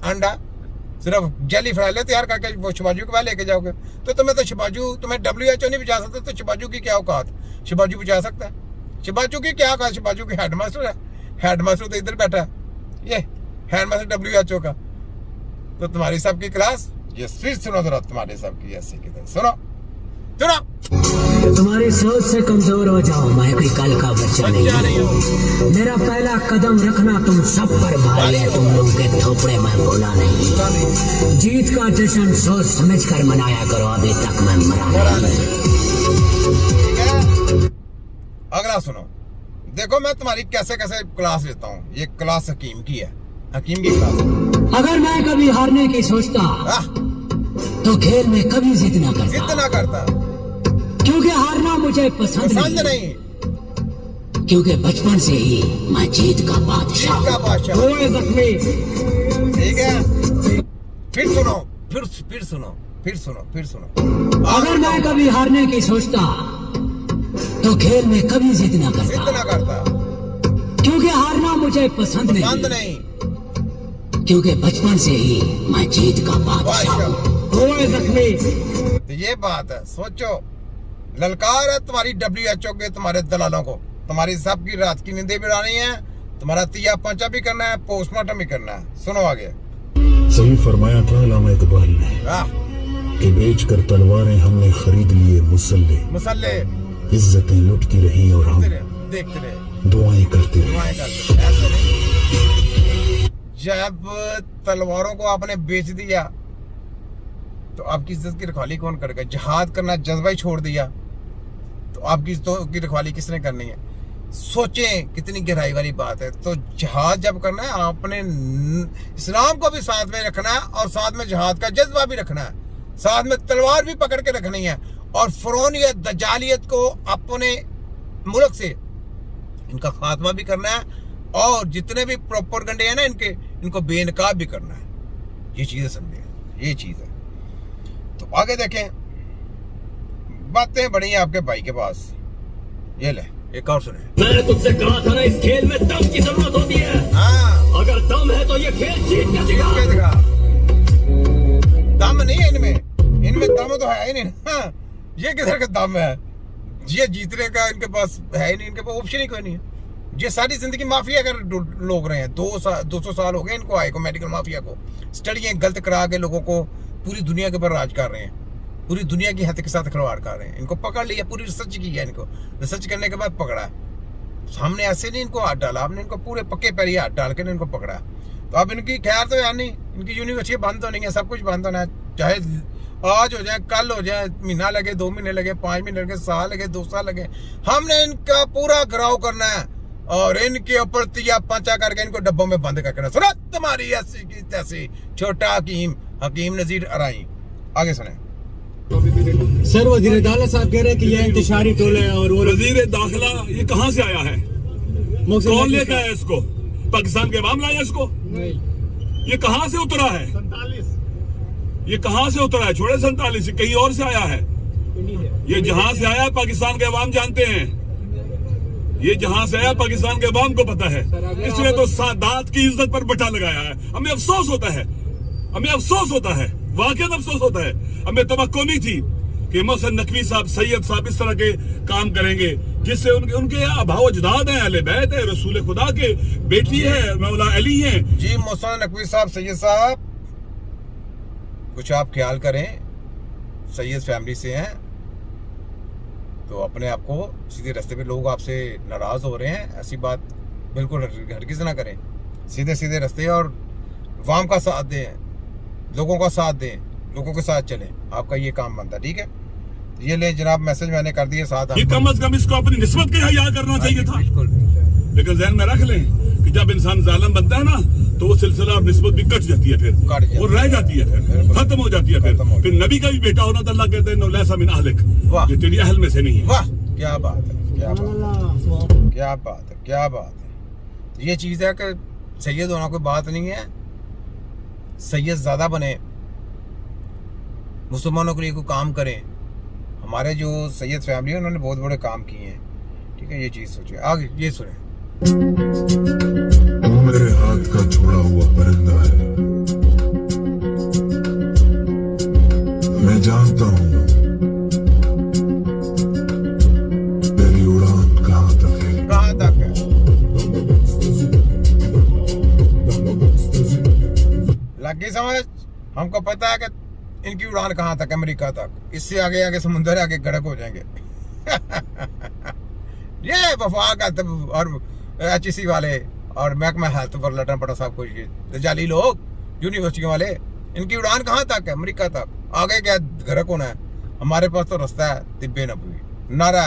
अंडा सिर्फ jelly fry तैयार करके वो शिबाजू के पास लेके जाओगे। तो तुम्हें तो शिबाजू, तुम्हें WHO नहीं बचा सकता, तो शिबाजू की क्या औकात? शिबाजू बचा सकता है? शिबाजू की क्या औकात? शिबाजू की हेडमास्टर है, हेडमास्टर तो इधर बैठा है, ये हेडमास्टर WHO का। तो तुम्हारी सबकी क्लास ये फिर सुनो जरा, तुम्हारे सबकी ऐसी की तरह सुनो सुनो। तुम्हारी सोच से कमजोर हो जाओ, मैं कोई कल का बच्चा नहीं हूँ। मेरा पहला कदम रखना तुम सब पर भारी है, तुम लोगों के थोपड़े में भूला नहीं। जीत का जश्न सोच समझ कर मनाया करो, अभी तक मैं मरा नहीं। अगला सुनो, देखो मैं तुम्हारी कैसे कैसे क्लास लेता हूँ। ये क्लास हकीम की है, हकीम की क्लास। अगर मैं कभी हारने की सोचता तो खेल में कभी जिद ना करता, क्योंकि हारना मुझे पसंद नहीं। क्योंकि बचपन से ही मैं जीत का बादशाह। ठीक है, फिर सुनो, फिर सुनो। अगर मैं कभी हारने की सोचता तो खेल में कभी जिद ना करता, क्योंकि हारना मुझे पसंद नहीं। क्योंकि बचपन से ही मैं जीत का बादशाह। तो ये बात है, सोचो, ललकार है तुम्हारी WHO के, तुम्हारे दलालों को। तुम्हारी सबकी रात की नींदें भी उड़ानी है, तुम्हारा तिया पंचा भी करना है, पोस्टमार्टम भी करना है। सुनो आगे। सही फरमाया था अल्लामा इकबाल ने कि बेचकर तलवारें हमने खरीद लिए मुसल्ले, इज्जतें लुटती रही और हम देखते रहे, दुआएं करते रहे। ऐसे नहीं, जब तलवारों को आपने बेच दिया तो आपकी इज्जत की रखवाली कौन करेगा? जिहाद करना जज्बा ही छोड़ दिया तो आपकी इज्जत की रखवाली किसने करनी है? सोचें कितनी गहराई वाली बात है। तो जिहाद जब करना है, आपने इस्लाम को भी साथ में रखना है और साथ में जिहाद का जज्बा भी रखना है, साथ में तलवार भी पकड़ के रखनी है। और फ़िरौनियत, दज्जालियत को अपने मुल्क से इनका खात्मा भी करना है, और जितने भी प्रोपेगेंडे हैं ना इनको बेनकाब भी करना है। ये चीज़ें समझे, ये चीज़ है। तो आगे देखें, बातें बड़ी हैं आपके भाई के पास। ये ले एक और सुने। मैंने तुझसे कहा था ना, इस खेल में दम की जरूरत होती है। हाँ, अगर दम है तो ये खेल जीत के दिखा। दम नहीं है इनमें दम तो है ही नहीं। हाँ, ये किधर का दम है? ये जीतने का इनके पास है ही नहीं, इनके पास ऑप्शन ही कोई नहीं है। ये सारी जिंदगी माफिया कर लोग रहे हैं। 200 साल हो गए इनको आए को, मेडिकल माफिया को। स्टडियाँ गलत करा के लोगों को पूरी दुनिया के ऊपर राज कर रहे हैं, पूरी दुनिया की हद के साथ खिलवाड़ कर रहे हैं। इनको पकड़ लिया, पूरी रिसर्च की है, इनको रिसर्च करने के बाद पकड़ा है। हमने ऐसे नहीं इनको हाथ डाला, हमने इनको पूरे पक्के पैर हाथ डाल के इनको पकड़ा। तो अब इनकी खैर तो है नहीं, इनकी यूनिवर्सिटी बंद होनी है, सब कुछ बंद होना है। चाहे आज हो जाए, कल हो जाए, महीना लगे, 2 महीने लगे, 5 महीने लगे, साल लगे, 2 साल लगे, हमने इनका पूरा घिराव करना है और इनके ऊपर तिया पंचा करके इनको डब्बों में बंद करके। सुना तुम्हारी ऐसी की तैसी, छोटा हकीम नजीर अराई। आगे सुने। सर, वजीर दाखिला साहब कह रहे हैं कि ये इंतशारी टोले हैं और वो वजीर दाखिला ये कहाँ से आया है? कौन लेकर आया इसको? पाकिस्तान के अवाम लाया इसको? ये कहाँ से उतरा है? 47। ये कहाँ से उतरा है? छोड़े 47, कहीं और से आया है। ये जहाँ से आया पाकिस्तान के अवाम जानते हैं। ये जहाँ से आया पाकिस्तान के अवाम को पता है। इसलिए तो सादात की इज्जत पर बटा लगाया है। हमें अफसोस होता है, वाकई अफसोस होता है। हमें तवक्को नहीं थी कि मोहसिन नकवी साहब, सैयद साहब इस तरह के काम करेंगे, जिससे उनके अभाव अजदाद हैं, अहले बैत है, रसूल खुदा के बेटी है, मौला अली हैं। जी मोहसिन नकवी साहब, सैयद साहब, कुछ आप ख्याल करें, सैयद फैमिली से हैं तो अपने आप को सीधे रास्ते पे, लोग आपसे नाराज हो रहे हैं, ऐसी बात बिल्कुल हरगिज़ ना करें। सीधे रास्ते और अवाम का साथ दें, लोगों का साथ दें, लोगों के साथ चलें, आपका ये काम बनता है। ठीक है, ये ले जनाब, मैसेज मैंने कर दिए साथ। ये कम अज कम इसको अपनी निस्बत का याद करना चाहिए था। लेकिन ज़हन में रख लें कि जब इंसान जालिम बनता है ना, तो वो सिलसिला और निस्बत भी कट जाती है, फिर वो रह जाती है, फिर खत्म हो जाती है। फिर नबी का भी बेटा होना तो अल्लाह कहते हैं लैसा मिन अहलिक, ये तेरी अहल में से नहीं है। वाह, क्या बात है, क्या बात है। ये चीज़ है कि सैयद होना कोई बात नहीं है, सैयद ज़्यादा बने, मुसलमानों के लिए कोई काम करें। हमारे जो सैयद फैमिली है उन्होंने बहुत बड़े काम किए हैं। ठीक है, ये चीज़ सोचिए। आगे ये सुने। मेरे हाथ का छोड़ा हुआ परिंदा है, जानता हूं तेरी उड़ान कहां तक है। कहां तक है? लगी समझ? हमको पता है कि इनकी उड़ान कहां तक, अमेरिका तक। इससे आगे आगे समुद्र आगे गड़क हो जाएंगे। ये वफाक और HEC वाले और महकमा हेल्थ पर लटन पड़ा सब कुछ, ये जाली लोग यूनिवर्सिटी वाले, इनकी उड़ान कहां तक है? अमेरिका तक। आगे क्या गड़क होना है? हमारे पास तो रास्ता है तिब्बे नबी। नारा